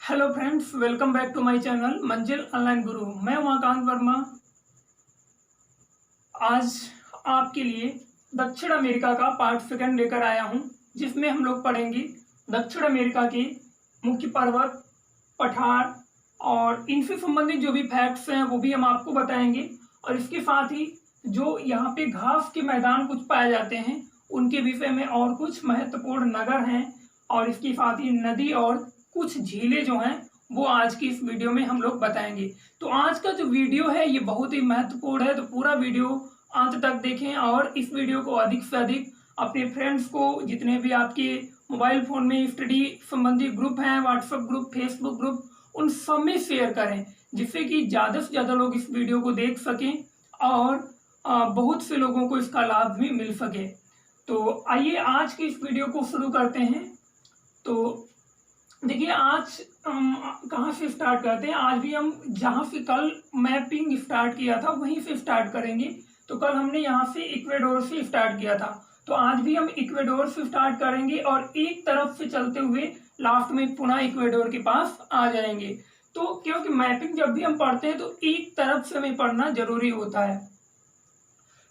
Hello friends, welcome back to my channel Manzil online Guru. मैं उमाकांत वर्मा आज आपके लिए दक्षिण अमेरिका का पार्ट सेकंड लेकर आया हूं, जिसमें हम लोग पढ़ेंगे दक्षिण अमेरिका के मुख्य पर्वत, पठार और इनसे संबंधित जो भी फैक्ट्स हैं वो भी हम आपको बताएंगे। और इसके साथ ही जो यहाँ पे घास के मैदान कुछ पाए जाते हैं उनके विषय में और कुछ महत्वपूर्ण नगर हैं, और इसके साथ ही नदी और कुछ झीलें जो हैं वो आज की इस वीडियो में हम लोग बताएंगे। तो आज का जो वीडियो है ये बहुत ही महत्वपूर्ण है, तो पूरा वीडियो अंत तक देखें और इस वीडियो को अधिक से अधिक अपने फ्रेंड्स को, जितने भी आपके मोबाइल फोन में स्टडी संबंधी ग्रुप हैं, व्हाट्सएप ग्रुप, फेसबुक ग्रुप, उन सब में शेयर करें, जिससे कि ज़्यादा से ज़्यादा लोग इस वीडियो को देख सकें और बहुत से लोगों को इसका लाभ भी मिल सके। तो आइए आज की इस वीडियो को शुरू करते हैं। तो देखिए आज कहाँ से स्टार्ट करते हैं। आज भी हम जहाँ से कल मैपिंग स्टार्ट किया था वहीं से स्टार्ट करेंगे। तो कल हमने यहाँ से इक्वेडोर से स्टार्ट किया था, तो आज भी हम इक्वेडोर से स्टार्ट करेंगे और एक तरफ से चलते हुए लास्ट में पुनः इक्वेडोर के पास आ जाएंगे। तो क्योंकि मैपिंग जब भी हम पढ़ते हैं तो एक तरफ से हमें पढ़ना जरूरी होता है।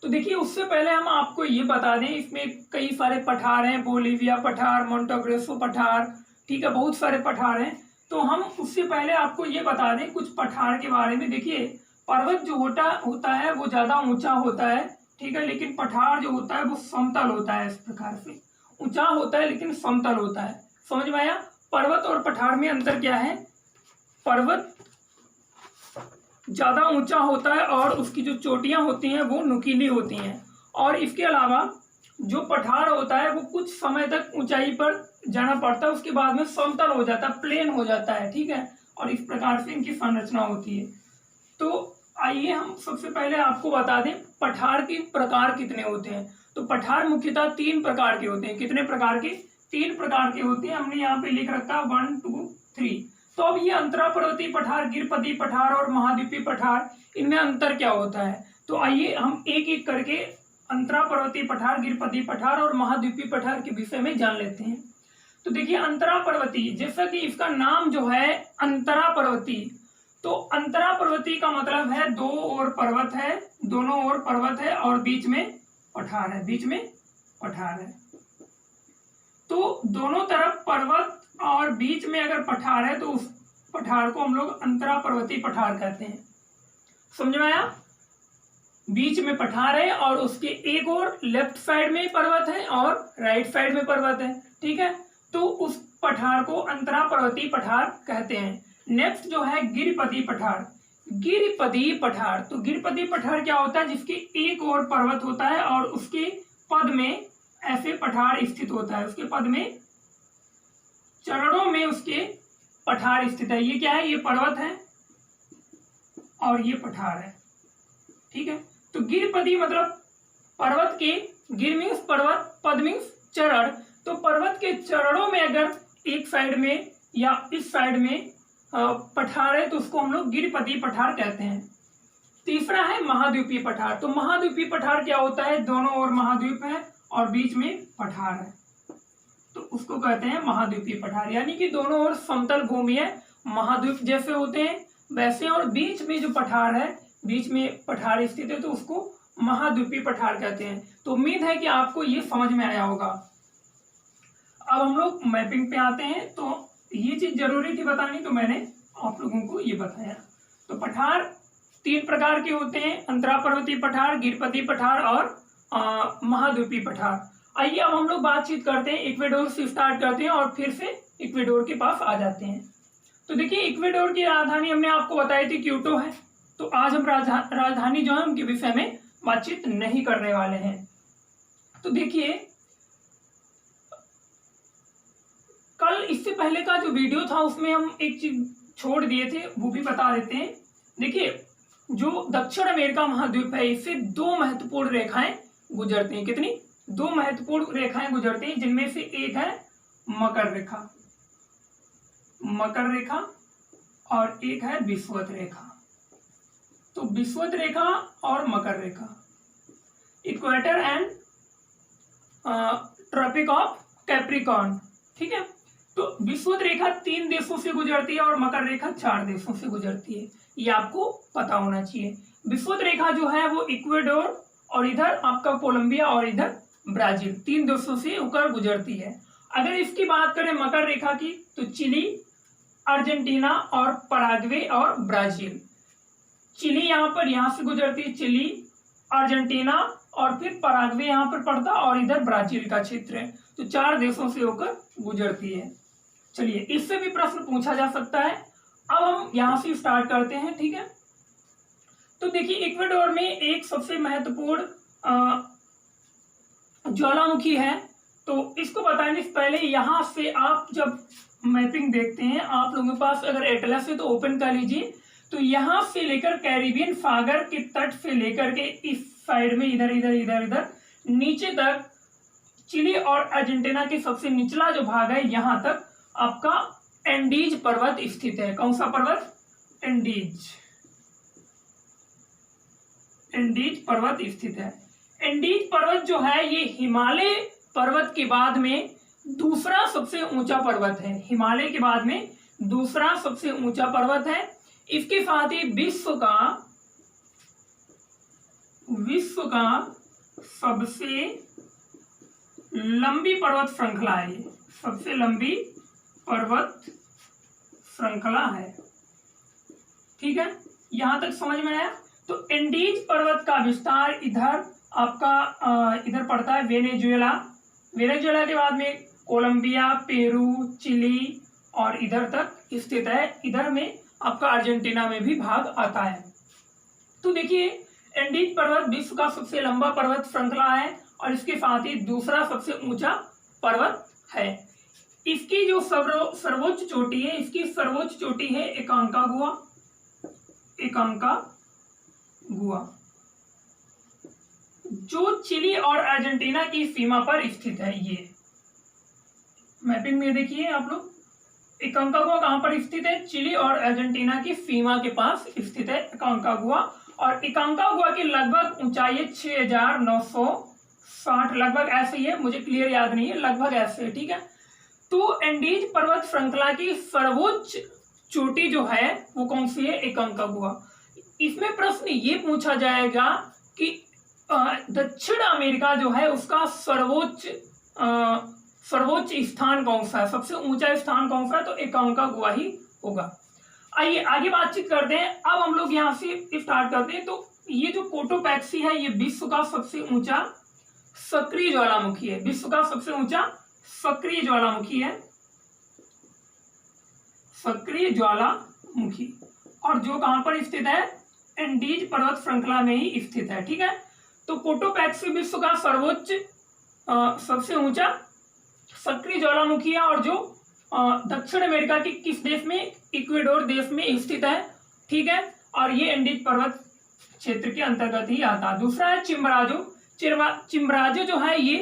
तो देखिए उससे पहले हम आपको ये बता दें, इसमें कई सारे पठार हैं, बोलीविया पठार, मोंटेग्रेसो पठार, ठीक है, बहुत सारे पठार हैं। तो हम उससे पहले आपको ये बता दें कुछ पठार के बारे में। देखिए पर्वत जो होता है वो ज्यादा ऊंचा होता है, ठीक है, लेकिन पठार जो होता है वो समतल होता है। इस प्रकार से ऊंचा होता है लेकिन समतल होता है। समझ में आया? पर्वत और पठार में अंतर क्या है? पर्वत ज्यादा ऊंचा होता है और उसकी जो चोटियां होती हैं वो नुकीली होती हैं, और इसके अलावा जो पठार होता है वो कुछ समय तक ऊंचाई पर जाना पड़ता है, उसके बाद में समतल हो जाता है, प्लेन हो जाता है, ठीक है। और इस प्रकार से इनकी संरचना होती है। तो आइए हम सबसे पहले आपको बता दें पठार के प्रकार कितने होते हैं। तो पठार मुख्यतः 3 प्रकार के होते हैं। कितने प्रकार के? 3 प्रकार के होते हैं। हमने यहाँ पे लिख रखा 1 2 3। तो अब ये अंतरा पर्वतीय पठार, गिरपति पठार और महाद्वीपीय पठार, इनमें अंतर क्या होता है? तो आइए हम एक एक करके अंतरा पर्वतीय पठार, गिरपति पठार और महाद्वीपीय पठार के विषय में जान लेते हैं। तो देखिए अंतरा पर्वतीय, जैसा कि इसका नाम जो है अंतरा पर्वतीय, तो अंतरा पर्वतीय का मतलब है दो ओर पर्वत है, दोनों ओर पर्वत है और बीच में पठार है, बीच में पठार है। तो दोनों तरफ पर्वत और बीच में अगर पठार है तो उस पठार को हम लोग अंतरा पर्वतीय पठार कहते हैं। समझ में आया? बीच में पठार है और उसके एक और लेफ्ट साइड में पर्वत है और राइट साइड में पर्वत है, ठीक है। तो उस पठार को अंतरा पर्वतीय पठार कहते हैं। नेक्स्ट जो है गिरिपति पठार। गिरिपति पठार, तो गिरिपति पठार क्या होता है? जिसके एक और पर्वत होता है और उसके पद में ऐसे पठार स्थित होता है, उसके पद में चरणों में उसके पठार स्थित है। ये क्या है? ये पर्वत है और ये पठार है, ठीक है। तो गिरपति मतलब पर्वत के, गिर मीन्स पर्वत, पद मीन्स चरण। तो पर्वत के चरणों में अगर एक साइड में या इस साइड में पठार है तो उसको हम लोग गिरपति पठार कहते हैं। तीसरा है महाद्वीपीय पठार। तो महाद्वीपीय पठार क्या होता है? दोनों ओर महाद्वीप है और बीच में पठार है, तो उसको कहते हैं महाद्वीपीय पठार। यानी कि दोनों ओर समतल भूमि है, महाद्वीप जैसे होते हैं वैसे, और बीच में जो पठार है, बीच में पठार स्थित है, तो उसको महाद्वीपीय पठार कहते हैं। तो उम्मीद है कि आपको ये समझ में आया होगा। अब हम लोग मैपिंग पे आते हैं। तो ये चीज जरूरी थी बतानी, तो मैंने आप लोगों को ये बताया। तो पठार 3 प्रकार के होते हैं, अंतरा पर्वतीय पठार, गिरपति पठार और महाद्वीपीय पठार। आइए अब हम लोग बातचीत करते हैं, इक्वेडोर से स्टार्ट करते हैं और फिर से इक्वेडोर के पास आ जाते हैं। तो देखिए इक्वेडोर की राजधानी हमने आपको बताई थी क्यूटो है। तो आज हम राजधानी जो है उनके विषय में बातचीत नहीं करने वाले हैं। तो देखिए कल इससे पहले का जो वीडियो था उसमें हम एक चीज छोड़ दिए थे, वो भी बता देते हैं। देखिए जो दक्षिण अमेरिका महाद्वीप है इससे 2 महत्वपूर्ण रेखाएं गुजरती हैं। कितनी? 2 महत्वपूर्ण रेखाएं गुजरती हैं, जिनमें से एक है मकर रेखा, मकर रेखा, और एक है विषुवत रेखा। तो विषुवत रेखा और मकर रेखा, equator and tropic of Capricorn, ठीक है। तो विषुवत रेखा 3 देशों से गुजरती है और मकर रेखा 4 देशों से गुजरती है, ये आपको पता होना चाहिए। विषुवत रेखा जो है वो इक्वेडोर और इधर आपका कोलंबिया और इधर ब्राजील 3 देशों से होकर गुजरती है। अगर इसकी बात करें मकर रेखा की तो चिली, अर्जेंटीना और पराग्वे और ब्राजील। चिली यहाँ से गुजरती है, चिली, अर्जेंटीना और फिर पराग्वे यहाँ पर पड़ता और इधर ब्राजील का क्षेत्र है, तो 4 देशों से होकर गुजरती है। चलिए, इससे भी प्रश्न पूछा जा सकता है। अब हम यहाँ से स्टार्ट करते हैं, ठीक है। तो देखिए, इक्वेडोर में एक सबसे महत्वपूर्ण ज्वालामुखी है, तो इसको बताने से पहले यहाँ से आप जब मैपिंग देखते हैं, आप लोगों के पास अगर एटलस है तो ओपन कर लीजिए। तो यहाँ से लेकर कैरिबियन सागर के तट से लेकर के इस साइड में इधर इधर इधर इधर नीचे तक चिली और अर्जेंटीना के सबसे निचला जो भाग है यहाँ तक आपका एंडीज पर्वत स्थित है। कौन सा पर्वत? एंडीज पर्वत स्थित है। एंडीज पर्वत जो है ये हिमालय पर्वत के बाद में दूसरा सबसे ऊंचा पर्वत है। हिमालय के बाद में दूसरा सबसे ऊंचा पर्वत है। इसके साथ ही विश्व का सबसे लंबी पर्वत श्रृंखला है, सबसे लंबी पर्वत श्रृंखला है, ठीक है। यहां तक समझ में आया। तो एंडीज पर्वत का विस्तार इधर आपका इधर पड़ता है वेनेजुएला के बाद में कोलंबिया, पेरू, चिली और इधर तक स्थित है। इधर में आपका अर्जेंटीना में भी भाग आता है। तो देखिए, एंडीज पर्वत विश्व का सबसे लंबा पर्वत श्रृंखला है और इसके साथ ही दूसरा सबसे ऊंचा पर्वत है। इसकी जो सर्वोच्च चोटी है, इसकी सर्वोच्च चोटी है एकांकागुआ, जो चिली और अर्जेंटीना की सीमा पर स्थित है। ये मैपिंग में देखिए आप लोग, एकांकागुआ कहां पर स्थित है? चिली और अर्जेंटीना की सीमा के पास स्थित है एकांकागुआ। और एकांकागुआ की लगभग ऊंचाई है 6960, लगभग ऐसे ही है, मुझे क्लियर याद नहीं है, लगभग ऐसे है, ठीक है। तो एंडीज पर्वत श्रृंखला की सर्वोच्च चोटी जो है वो कौन सी है? एकांकागुआ। इसमें प्रश्न ये पूछा जाएगा कि दक्षिण अमेरिका जो है उसका सर्वोच्च स्थान कौन सा है, सबसे ऊंचा स्थान कौन सा है? तो एकांकागुआ ही होगा। आइए आगे बातचीत करते हैं। अब हम लोग यहाँ से स्टार्ट करते हैं। तो ये जो कोटोपैक्सी है ये विश्व का सबसे ऊंचा सक्रिय ज्वालामुखी है, विश्व का सबसे ऊंचा सक्रिय ज्वालामुखी है, सक्रिय ज्वालामुखी, और जो कहां पर स्थित है? एंडीज पर्वत श्रृंखला में ही स्थित है, ठीक है। तो कोटोपैक्सी विश्व का सर्वोच्च सबसे ऊंचा सक्रिय ज्वालामुखी है और जो दक्षिण अमेरिका के किस देश में? इक्वेडोर देश में स्थित है, ठीक है। और ये एंडीज पर्वत क्षेत्र के अंतर्गत ही आता है। दूसरा है चिम्बराजो जो है ये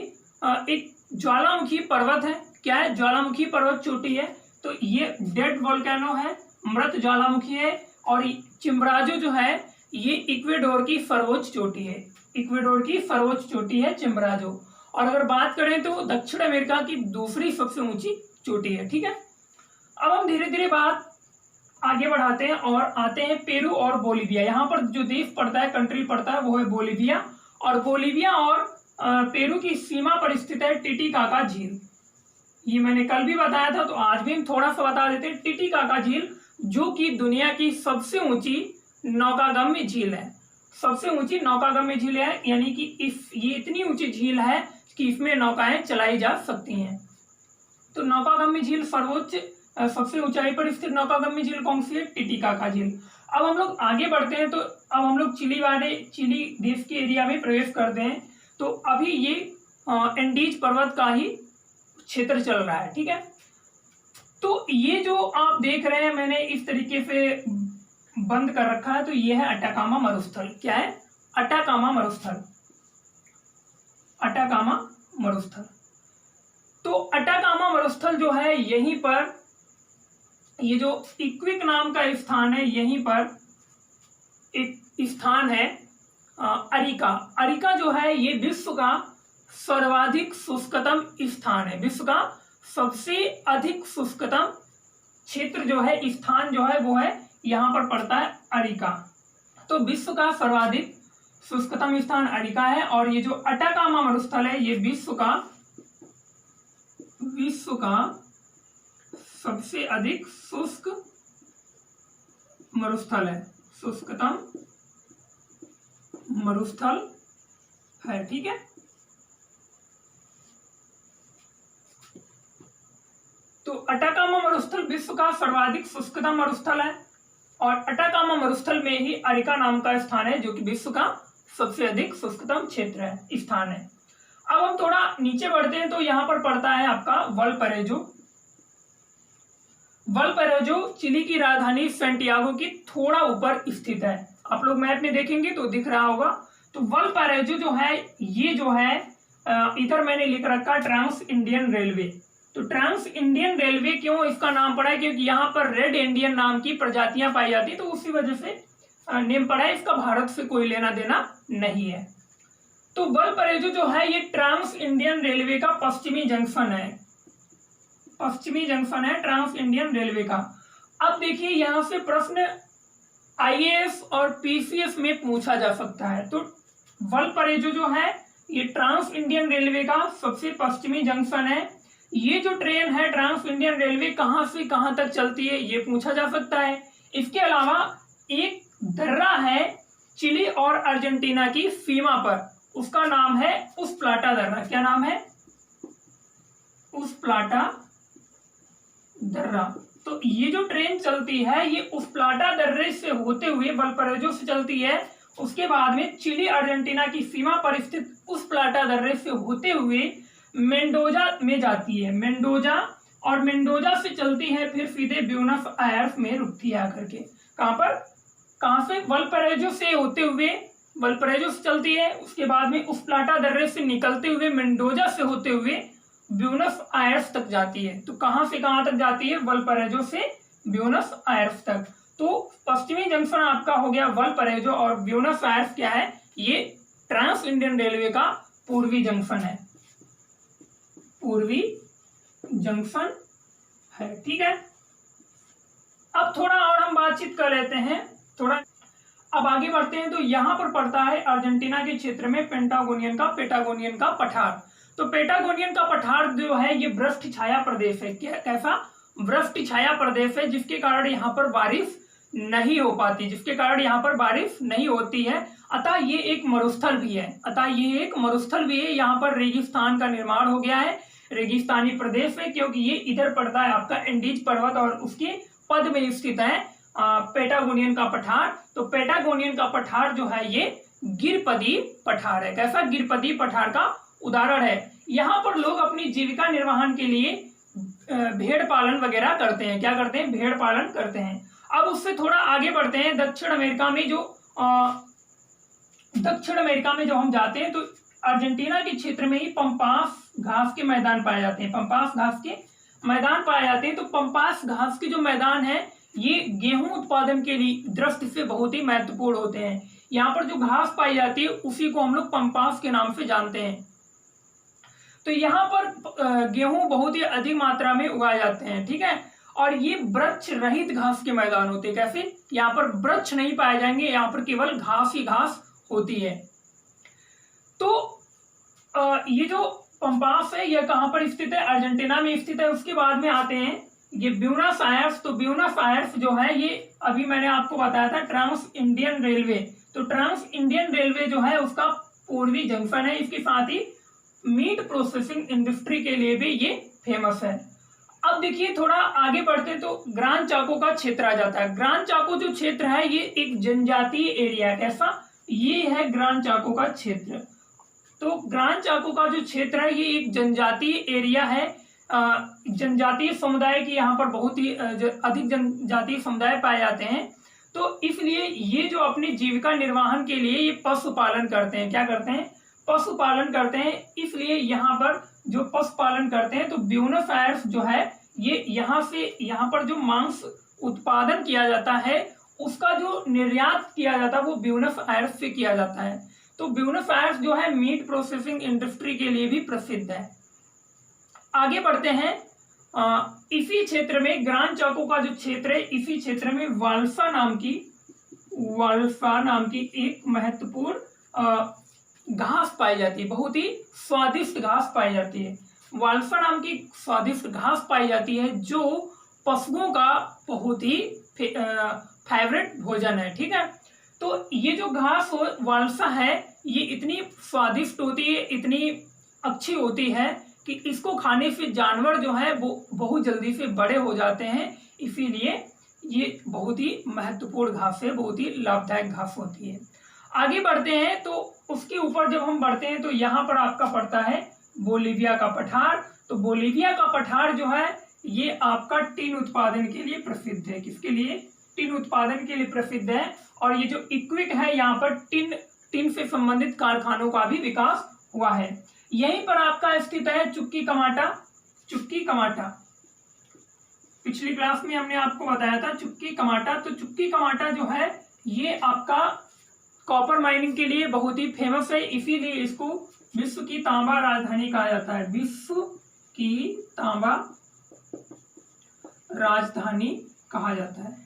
एक ज्वालामुखी पर्वत है। क्या है? ज्वालामुखी पर्वत चोटी है। तो ये डेड वोल्केनो है, मृत ज्वालामुखी है। और चिम्बराजो जो है ये इक्वेडोर की सर्वोच्च चोटी है, इक्वेडोर की सर्वोच्च चोटी है चिम्बराजो। और अगर बात करें तो दक्षिण अमेरिका की दूसरी सबसे ऊंची चोटी है, ठीक है। अब हम धीरे धीरे बात आगे बढ़ाते हैं और आते हैं पेरू और बोलीविया। यहाँ पर जो देश पड़ता है, कंट्री पड़ता है, वो है बोलीविया। और बोलीविया और पेरू की सीमा पर स्थित है टिटिकाका झील। ये मैंने कल भी बताया था, तो आज भी हम थोड़ा सा बता देते हैं। टिटिकाका झील जो कि दुनिया की सबसे ऊंची नौकागम्य झील है, सबसे ऊंची नौकागम्य झील है। यानी कि ये इतनी ऊंची झील है कि इसमें नौकाएं चलाई जा सकती हैं। तो नौकागम्य झील सर्वोच्च सबसे ऊंचाई पर स्थित नौकागम्य झील कौन सी है? टिटिकाका झील। अब हम लोग आगे बढ़ते हैं। तो अब हम लोग चिली देश के एरिया में प्रवेश करते हैं। तो अभी ये एंडीज पर्वत का ही क्षेत्र चल रहा है, ठीक है। तो ये जो आप देख रहे हैं मैंने इस तरीके से बंद कर रखा है, तो ये है अटाकामा मरुस्थल। क्या है? अटाकामा मरुस्थल, अटाकामा मरुस्थल। तो अटाकामा मरुस्थल जो है यहीं पर, ये जो इक्विक नाम का स्थान है, यहीं पर एक स्थान है अरिका। अरिका जो है ये विश्व का सर्वाधिक शुष्कतम स्थान है, विश्व का सबसे अधिक शुष्कतम क्षेत्र जो है, स्थान जो है वो है यहाँ पर पड़ता है अरिका। तो विश्व का सर्वाधिक शुष्कतम स्थान अरिका है। और ये जो अटाकामा मरुस्थल है ये विश्व का सबसे अधिक शुष्क मरुस्थल है, शुष्कतम मरुस्थल है। ठीक है, तो अटाकामा मरुस्थल विश्व का सर्वाधिक शुष्कतम मरुस्थल है और अटाकामा मरुस्थल में ही अरिका नाम का स्थान है जो कि विश्व का सबसे अधिक शुष्कतम क्षेत्र है, स्थान है। अब हम थोड़ा नीचे बढ़ते हैं तो यहाँ पर पड़ता है आपका वलपरेजो। वलपरेजो चिली की राजधानी सैंटियागो की थोड़ा ऊपर स्थित है। आप लोग मैप में देखेंगे तो दिख रहा होगा। तो वलपरेजो जो है ये जो है इधर मैंने लिख रखा ट्रांस इंडियन रेलवे। तो ट्रांस इंडियन रेलवे क्यों इसका नाम पड़ा है, क्योंकि यहाँ पर रेड इंडियन नाम की प्रजातियां पाई जाती है, तो उसी वजह से नेम पड़ा है। इसका भारत से कोई लेना देना नहीं है। तो वलपरेजो जो है ये ट्रांस इंडियन रेलवे का पश्चिमी जंक्शन है, पश्चिमी जंक्शन है ट्रांस इंडियन रेलवे का। अब देखिए यहाँ से प्रश्न आईएएस और पीसीएस में पूछा जा सकता है। तो वलपरेजो जो है ये ट्रांस इंडियन रेलवे का सबसे पश्चिमी जंक्शन है। ये जो ट्रेन है ट्रांस इंडियन रेलवे कहाँ से कहाँ तक चलती है ये पूछा जा सकता है। इसके अलावा एक दर्रा है चिली और अर्जेंटीना की सीमा पर, उसका नाम है उस्प्लाटा दर्रा। क्या नाम है? उस्प्लाटा दर्रा। तो ये जो ट्रेन चलती है ये उस्प्लाटा दर्रे से होते हुए वलपरेजो से चलती है, उसके बाद में चिली अर्जेंटीना की सीमा पर स्थित उस्प्लाटा दर्रे से होते हुए मेंडोजा में जाती है, मेंडोजा, और मेंडोजा से चलती है फिर सीधे ब्यूनस आयर्स में रुकती है आकर के। कहाँ पर? कहाँ से? वलपरेजो से होते हुए, वलपरेजो से चलती है, उसके बाद में उस्प्लाटा दर्रे से निकलते हुए मेंडोजा से होते हुए ब्यूनस आयर्स तक जाती है। तो कहाँ से कहाँ तक जाती है? वलपरेजो से ब्यूनस आयर्स तक। तो पश्चिमी जंक्शन आपका हो गया वलपरेजो और ब्यूनस आयर्स क्या है? ये ट्रांस इंडियन रेलवे का पूर्वी जंक्शन है, पूर्वी जंक्शन है। ठीक है, अब थोड़ा और हम बातचीत कर लेते हैं थोड़ा। अब आगे बढ़ते हैं तो यहाँ पर पड़ता है अर्जेंटीना के क्षेत्र में पेटागोनियन का पठार। तो पेटागोनियन का पठार जो है ये वृष्टि छाया प्रदेश है। कैसा? वृष्टि छाया प्रदेश है, जिसके कारण यहाँ पर बारिश नहीं हो पाती, जिसके कारण यहाँ पर बारिश नहीं होती है। अतः ये एक मरुस्थल भी है, यहाँ पर रेगिस्तान का निर्माण हो गया है, रेगिस्तानी प्रदेश है, क्योंकि ये इधर पड़ता है आपका एंडीज पर्वत और उसके पद में स्थित है पेटागोनियन का पठार। तो पेटागोनियन का पठार जो है ये गिरपदी पठार है। कैसा? गिरपदी पठार का उदाहरण है। यहाँ पर लोग अपनी जीविका निर्वाहन के लिए भेड़ पालन वगैरह करते हैं। क्या करते हैं? भेड़ पालन करते हैं। अब उससे थोड़ा आगे बढ़ते हैं। दक्षिण अमेरिका में जो हम जाते हैं तो अर्जेंटीना के क्षेत्र में ही पंपास घास के मैदान पाए जाते हैं, पंपास घास के मैदान पाए जाते हैं। तो पंपास घास के जो मैदान है ये गेहूं उत्पादन के लिए दृष्टि से बहुत ही महत्वपूर्ण होते हैं। यहाँ पर जो घास पाई जाती है उसी को हम लोग पंपास के नाम से जानते हैं। तो यहाँ पर गेहूं बहुत ही अधिक मात्रा में उगाए जाते हैं। ठीक है, और ये वृक्ष रहित घास के मैदान होते हैं। कैसे? यहाँ पर वृक्ष नहीं पाए जाएंगे, यहाँ पर केवल घास ही घास होती है। तो ये जो पंपास है यह कहाँ पर स्थित है? अर्जेंटीना में स्थित है। उसके बाद में आते हैं ये ब्यूनस आयर्स। तो ब्यूनस आयर्स जो है ये अभी मैंने आपको बताया था ट्रांस इंडियन रेलवे। तो ट्रांस इंडियन रेलवे जो है उसका पूर्वी जंक्शन है। इसके साथ ही मीट प्रोसेसिंग इंडस्ट्री के लिए भी ये फेमस है। अब देखिए थोड़ा आगे बढ़ते हैं तो ग्रान चाको का क्षेत्र आ जाता है। ग्रान चाको जो क्षेत्र है ये एक जनजातीय एरिया है। कैसा? ये है ग्रान चाको का क्षेत्र। तो ग्रान चाको का जो क्षेत्र है ये एक जनजातीय एरिया है। जनजातीय समुदाय की यहाँ पर बहुत ही अधिक जनजातीय समुदाय पाए जाते हैं। तो इसलिए ये जो अपनी जीविका निर्वाहन के लिए ये पशुपालन करते हैं। क्या करते हैं? पशुपालन करते हैं। इसलिए यहाँ पर जो पशुपालन करते हैं तो ब्यूनस आयर्स जो है ये यहाँ पर जो मांस उत्पादन किया जाता है उसका जो निर्यात किया जाता है वो ब्यूनस आयर्स से किया जाता है। तो ब्यूनस आयर्स जो है मीट प्रोसेसिंग इंडस्ट्री के लिए भी प्रसिद्ध है। आगे बढ़ते हैं इसी क्षेत्र में ग्रांड चाको का जो क्षेत्र है, इसी क्षेत्र में वाल्सा नाम की एक महत्वपूर्ण घास पाई जाती है, बहुत ही स्वादिष्ट घास पाई जाती है। वाल्सा नाम की स्वादिष्ट घास पाई जाती है जो पशुओं का बहुत ही फेवरेट भोजन है। ठीक है, तो ये जो घास वाल्सा है ये इतनी स्वादिष्ट होती है, इतनी अच्छी होती है कि इसको खाने से जानवर जो है वो बहुत जल्दी से बड़े हो जाते हैं, इसीलिए ये बहुत ही महत्वपूर्ण घास है, बहुत ही लाभदायक घास होती है। आगे बढ़ते हैं तो उसके ऊपर जब हम बढ़ते हैं तो यहाँ पर आपका पड़ता है बोलीविया का पठार। तो बोलीविया का पठार जो है ये आपका टिन उत्पादन के लिए प्रसिद्ध है। किसके लिए? टिन उत्पादन के लिए प्रसिद्ध है। और ये जो इक्विट है यहाँ पर टिन से संबंधित कारखानों का भी विकास हुआ है। यहीं पर आपका स्थित है चुक्की कमाटा। पिछली क्लास में हमने आपको बताया था चुक्की कमाटा। तो चुक्की कमाटा जो है ये आपका कॉपर माइनिंग के लिए बहुत ही फेमस है, इसीलिए इसको विश्व की तांबा राजधानी कहा जाता है। विश्व की तांबा राजधानी कहा जाता है।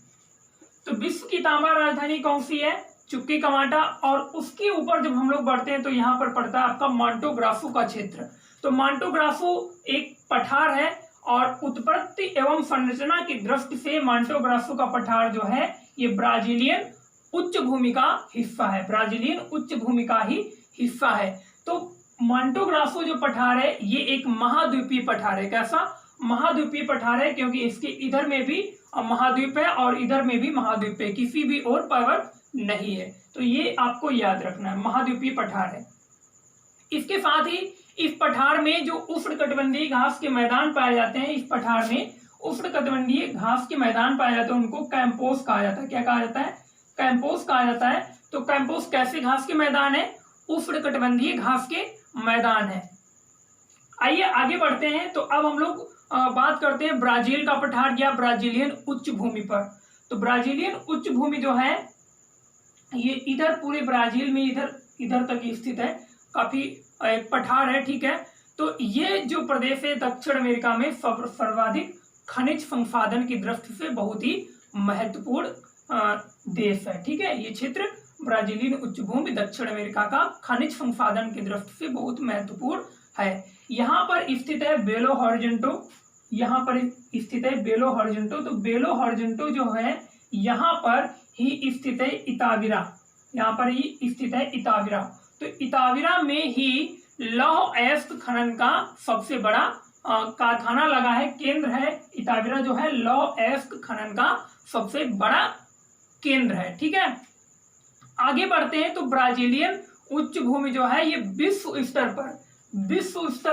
तो विश्व की तांबा राजधानी कौन सी है? चुक्की कमाटा। और उसके ऊपर जब हम लोग बढ़ते हैं तो यहाँ पर पड़ता है आपका मांटो ग्रासो का क्षेत्र। तो मांटो ग्रासो एक पठार है और उत्पत्ति एवं संरचना की दृष्टि से मांटो ग्रासो का पठार जो है ये ब्राजीलियन उच्च भूमि का हिस्सा है। ब्राजीलियन उच्च भूमि का ही हिस्सा है। तो मांटो ग्रासो जो पठार है ये एक महाद्वीपीय पठार है। कैसा? महाद्वीपीय पठार है, क्योंकि इसके इधर में भी महाद्वीप है और इधर में भी महाद्वीप है, किसी भी और पर्वत नहीं है। तो ये आपको याद रखना है, महाद्वीपीय पठार है। इसके साथ ही इस पठार में जो उष्णकटिबंधीय घास के मैदान पाए जाते हैं, इस पठार में उष्णकटिबंधीय घास के मैदान पाए जाते हैं, उनको कैंपोस कहा जाता है। क्या कहा जाता है? कैंपोस कहा जाता है। तो कैंपोस कैसे घास के मैदान है? उष्णकटिबंधीय घास के मैदान है। आइए आगे बढ़ते हैं। तो अब हम लोग बात करते हैं ब्राजील का पठार या ब्राजीलियन उच्च भूमि पर। तो ब्राजीलियन उच्च भूमि जो है ये इधर पूरे ब्राजील में इधर तक स्थित है, काफी एक पठार है। ठीक है, तो ये जो प्रदेश है दक्षिण अमेरिका में सर्वाधिक खनिज संसाधन की दृष्टि से बहुत ही महत्वपूर्ण देश है। ठीक है, ये क्षेत्र ब्राजीलियन उच्च भूमि दक्षिण अमेरिका का खनिज संसाधन की दृष्टि से बहुत महत्वपूर्ण है। यहाँ पर स्थित है बेलो हॉरिज़ॉन्टो। तो बेलो हॉरिज़ॉन्टो जो है यहाँ पर ही स्थित है इताविरा। तो इताविरा में ही लौह अयस्क खनन का सबसे बड़ा कारखाना लगा है, केंद्र है। इताविरा जो है लौह अयस्क खनन का सबसे बड़ा केंद्र है। ठीक है, आगे बढ़ते हैं। तो ब्राजीलियन उच्च भूमि जो है ये विश्व स्तर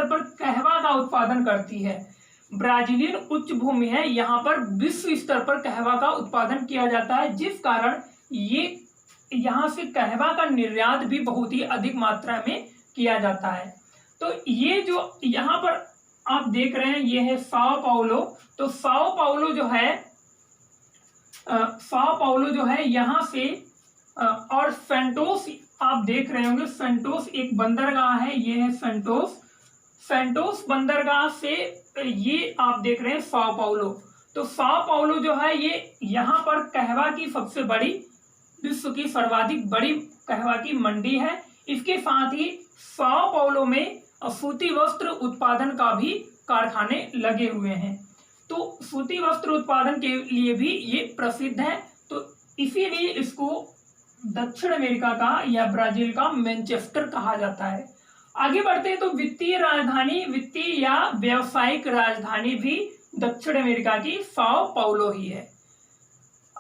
पर कहवा का उत्पादन करती है। ब्राजीलियन उच्च भूमि है, यहाँ पर विश्व स्तर पर कहवा का उत्पादन किया जाता है, जिस कारण ये यहाँ से कहवा का निर्यात भी बहुत ही अधिक मात्रा में किया जाता है। तो ये जो यहाँ पर आप देख रहे हैं ये है साओ पाउलो। तो साओ पाउलो जो है यहाँ से और सेंटोस आप देख रहे होंगे, सेंटोस एक बंदरगाह है, ये है सेंटोस बंदरगाह से ये आप देख रहे हैं साओ पाउलो। तो साओ पाउलो जो है ये यहाँ पर कहवा की सबसे बड़ी, विश्व की सर्वाधिक बड़ी कहवा की मंडी है। इसके साथ ही साओ पाउलो में सूती वस्त्र उत्पादन का भी कारखाने लगे हुए हैं। तो सूती वस्त्र उत्पादन के लिए भी ये प्रसिद्ध है। तो इसीलिए इसको दक्षिण अमेरिका का या ब्राजील का मैनचेस्टर कहा जाता है। आगे बढ़ते हैं। तो वित्तीय या व्यावसायिक राजधानी भी दक्षिण अमेरिका की साओ पाउलो ही है।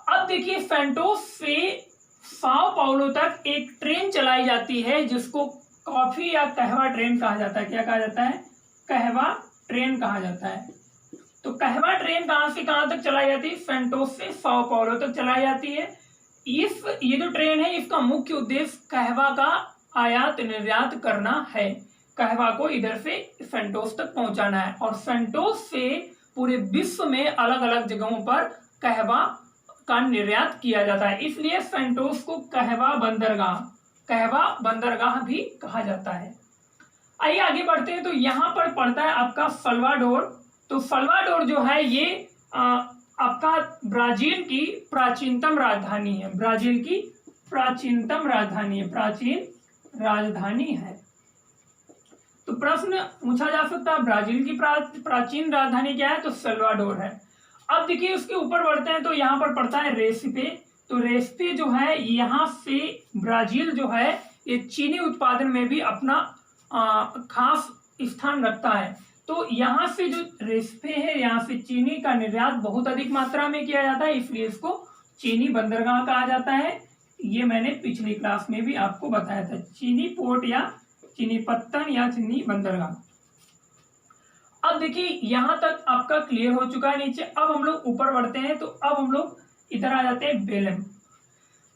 अब देखिए, सेंटोस से साओ पाउलो तक एक ट्रेन चलाई जाती है जिसको कॉफी या कहवा ट्रेन कहा जाता है। क्या कहा जाता है? कहवा ट्रेन कहा जाता है। तो कहवा ट्रेन कहां से कहां तक चलाई जाती है? सेंटोस से साओ पाउलो तक चलाई जाती है। ये जो ट्रेन है इसका मुख्य उद्देश्य कहवा का आयात निर्यात करना है। कहवा को इधर से सेंटोस तक पहुंचाना है और सेंटोस से पूरे विश्व में अलग अलग जगहों पर कहवा का निर्यात किया जाता है, इसलिए सेंटोस को कहवा बंदरगाह भी कहा जाता है। आइए आगे बढ़ते हैं। तो यहाँ पर पड़ता है आपका सल्वाडोर। तो सल्वाडोर जो है ये आपका ब्राजील की प्राचीनतम राजधानी है, ब्राजील की प्राचीनतम राजधानी है, प्राचीन राजधानी है। तो प्रश्न पूछा जा सकता है ब्राजील की प्राचीन राजधानी क्या है, तो सल्वाडोर है। अब देखिए उसके ऊपर बढ़ते हैं तो यहाँ पर पड़ता है रेसिपे। तो रेसिपे जो है यहाँ से ब्राजील जो है ये चीनी उत्पादन में भी अपना खास स्थान रखता है। तो यहाँ से जो रेसिपे है यहाँ से चीनी का निर्यात बहुत अधिक मात्रा में किया जाता है, इसलिए इसको चीनी बंदरगाह कहा जाता है। ये मैंने पिछली क्लास में भी आपको बताया था, चीनी पोर्ट या चीनी पत्तन या चीनी बंदरगाह। अब देखिए यहां तक आपका क्लियर हो चुका है नीचे। अब हम लोग ऊपर बढ़ते हैं तो अब हम लोग इधर आ जाते हैं बेलम।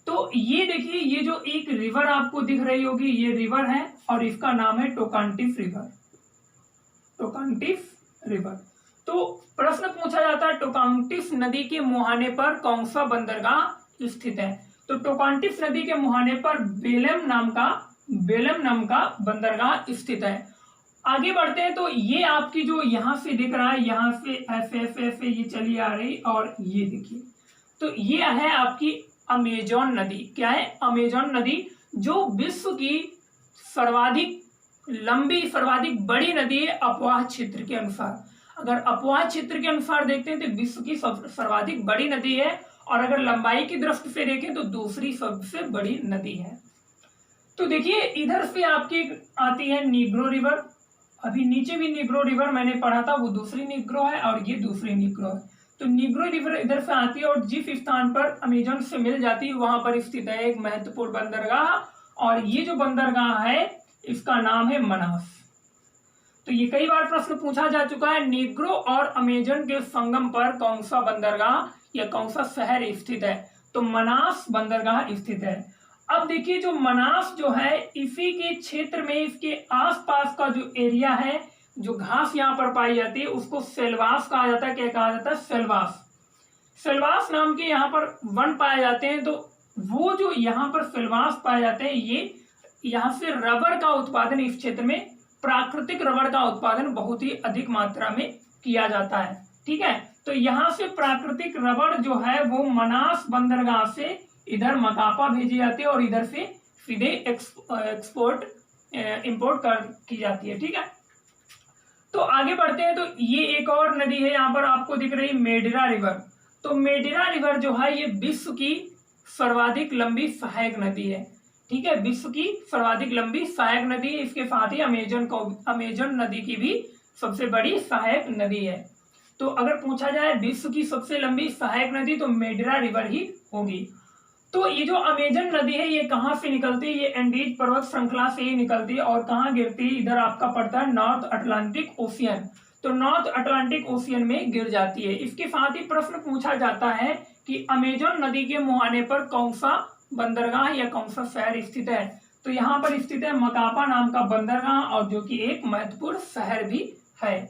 तो ये देखिए ये जो एक रिवर आपको दिख रही होगी ये रिवर है और इसका नाम है टोकान्टिस रिवर, टोकान्टिस रिवर। तो प्रश्न पूछा जाता है टोकान्टिस नदी के मुहाने पर कौन सा बंदरगाह स्थित है। तो टोकान्टिस नदी के मुहाने पर बेलम नाम का बंदरगाह स्थित है। आगे बढ़ते हैं तो ये आपकी जो यहाँ से दिख रहा है, यहाँ से ऐसे ये चली आ रही और ये देखिए तो ये है आपकी अमेजोन नदी। क्या है, अमेजोन नदी, जो विश्व की सर्वाधिक लंबी सर्वाधिक बड़ी नदी है अपवाह क्षेत्र के अनुसार। अगर अपवाह क्षेत्र के अनुसार देखते हैं तो विश्व की सर्वाधिक बड़ी नदी है और अगर लंबाई की दृष्टि से देखें तो दूसरी सबसे बड़ी नदी है। तो देखिए इधर से आपकी आती है नीग्रो रिवर। अभी नीचे भी नीग्रो रिवर मैंने पढ़ा था, वो दूसरी नीग्रो है और ये दूसरी नीग्रो है। तो नीग्रो रिवर इधर से आती है और जिस स्थान पर अमेजन से मिल जाती है वहां पर स्थित है एक महत्वपूर्ण बंदरगाह और ये जो बंदरगाह है इसका नाम है मनास। तो ये कई बार प्रश्न पूछा जा चुका है, नीग्रो और अमेजन के संगम पर कौन सा बंदरगाह या कौन सा शहर स्थित है, तो मनास बंदरगाह स्थित है। अब देखिए जो मनास जो है इसी के क्षेत्र में इसके आसपास का जो एरिया है, जो घास यहाँ पर पाई जाती है उसको सेलवास कहा जाता है। क्या कहा जाता है, सेलवास। सेलवास नाम के यहाँ पर वन पाए जाते हैं। तो वो जो यहाँ पर सेलवास पाए जाते हैं ये यहाँ से रबर का उत्पादन, इस क्षेत्र में प्राकृतिक रबर का उत्पादन बहुत ही अधिक मात्रा में किया जाता है। ठीक है, तो यहाँ से प्राकृतिक रबर जो है वो मनास बंदरगाह से इधर मकापा भेजी जाती है और इधर से सीधे एक्सपोर्ट इंपोर्ट की जाती है। ठीक है, तो आगे बढ़ते हैं तो ये एक और नदी है यहाँ पर आपको दिख रही मेडिरा रिवर। तो मेडिरा रिवर जो है ये विश्व की सर्वाधिक लंबी सहायक नदी है। ठीक है, विश्व की सर्वाधिक लंबी सहायक नदी है। इसके साथ ही अमेजन नदी की भी सबसे बड़ी सहायक नदी है। तो अगर पूछा जाए विश्व की सबसे लंबी सहायक नदी तो मेडिरा रिवर ही होगी। तो ये जो अमेजन नदी है ये कहाँ से निकलती है, ये एंडीज पर्वत श्रृंखला से ही निकलती है और कहाँ गिरती है, इधर आपका पड़ता है नॉर्थ अटलांटिक ओशियन। तो नॉर्थ अटलांटिक ओशियन में गिर जाती है। इसके साथ ही प्रश्न पूछा जाता है कि अमेजन नदी के मुहाने पर कौन सा बंदरगाह या कौन सा शहर स्थित है। तो यहाँ पर स्थित है मकापा नाम का बंदरगाह और जो कि एक महत्वपूर्ण शहर भी है।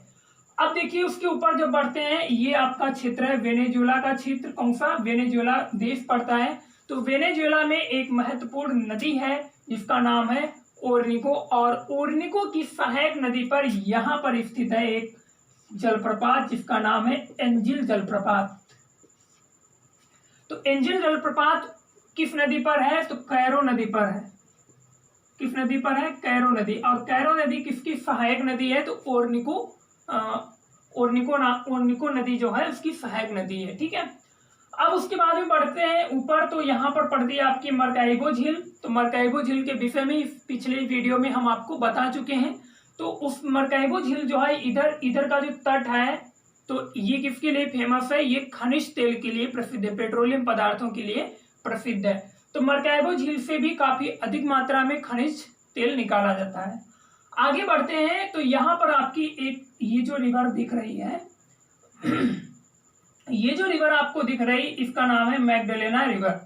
अब देखिए उसके ऊपर जब बढ़ते हैं ये आपका क्षेत्र है वेनेजुएला का क्षेत्र। कौन सा, वेनेजुएला देश पड़ता है। तो वेनेजुएला में एक महत्वपूर्ण नदी है जिसका नाम है ओरनिको और ओरनिको की सहायक नदी पर यहाँ पर स्थित है एक जलप्रपात जिसका नाम है एंजिल जलप्रपात। तो एंजिल जलप्रपात किस नदी पर है, तो कैरो नदी पर है। किस नदी पर है, कैरो नदी। और कैरो नदी किसकी सहायक नदी है, तो ओरनिको नदी जो है उसकी सहायक नदी है। ठीक है, अब उसके बाद में बढ़ते हैं ऊपर तो यहाँ पर पड़ती है आपकी मरकाइबो झील। तो मरकाइबो झील के विषय में पिछले वीडियो में हम आपको बता चुके हैं। तो उस मरकाइबो झील जो है इधर का जो तट है तो ये किसके लिए फेमस है, ये खनिज तेल के लिए प्रसिद्ध है, पेट्रोलियम पदार्थों के लिए प्रसिद्ध है। तो मरकाइबो झील से भी काफी अधिक मात्रा में खनिज तेल निकाला जाता है। आगे बढ़ते हैं तो यहाँ पर आपकी एक ये जो रिवर दिख रही है ये जो रिवर आपको दिख रही इसका नाम है मैग्डालेना रिवर।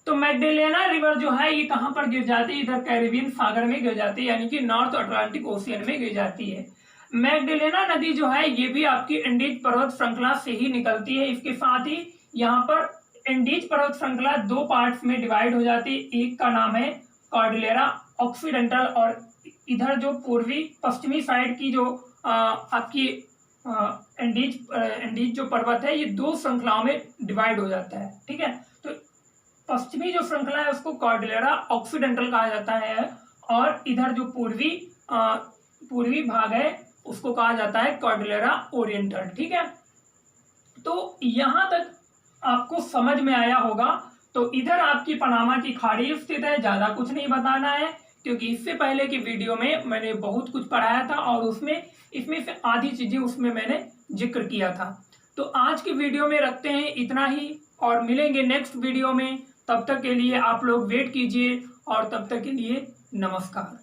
तो मैग्डालेना रिवर जो है ये कहाँ पर गिर जाती है, इधर कैरिबियन सागर में गिर जाती है, यानी कि नॉर्थ अटलांटिक ओशियन में गिर जाती है। मैग्डालेना नदी जो है ये भी आपकी एंडीज पर्वत श्रृंखला से ही निकलती है। इसके साथ ही यहाँ पर एंडीज पर्वत श्रृंखला दो पार्ट्स में डिवाइड हो जाती है। एक का नाम है कॉर्डिलेरा ऑक्सीडेंटल और इधर जो पूर्वी पश्चिमी साइड की जो आपकी एंडीज जो पर्वत है ये 2 श्रृंखलाओं में डिवाइड हो जाता है। ठीक है, तो पश्चिमी जो श्रृंखला है उसको कॉर्डिलेरा ऑक्सीडेंटल कहा जाता है, और इधर जो पूर्वी भाग है उसको कहा जाता है कॉर्डिलेरा ओरिएंटल। ठीक है, तो यहां तक आपको समझ में आया होगा। तो इधर आपकी पनामा की खाड़ी स्थित है, ज्यादा कुछ नहीं बताना है, क्योंकि इससे पहले की वीडियो में मैंने बहुत कुछ पढ़ाया था और इसमें से आधी चीजें उसमें मैंने जिक्र किया था। तो आज की वीडियो में रखते हैं इतना ही, और मिलेंगे नेक्स्ट वीडियो में। तब तक के लिए आप लोग वेट कीजिए, और तब तक के लिए नमस्कार।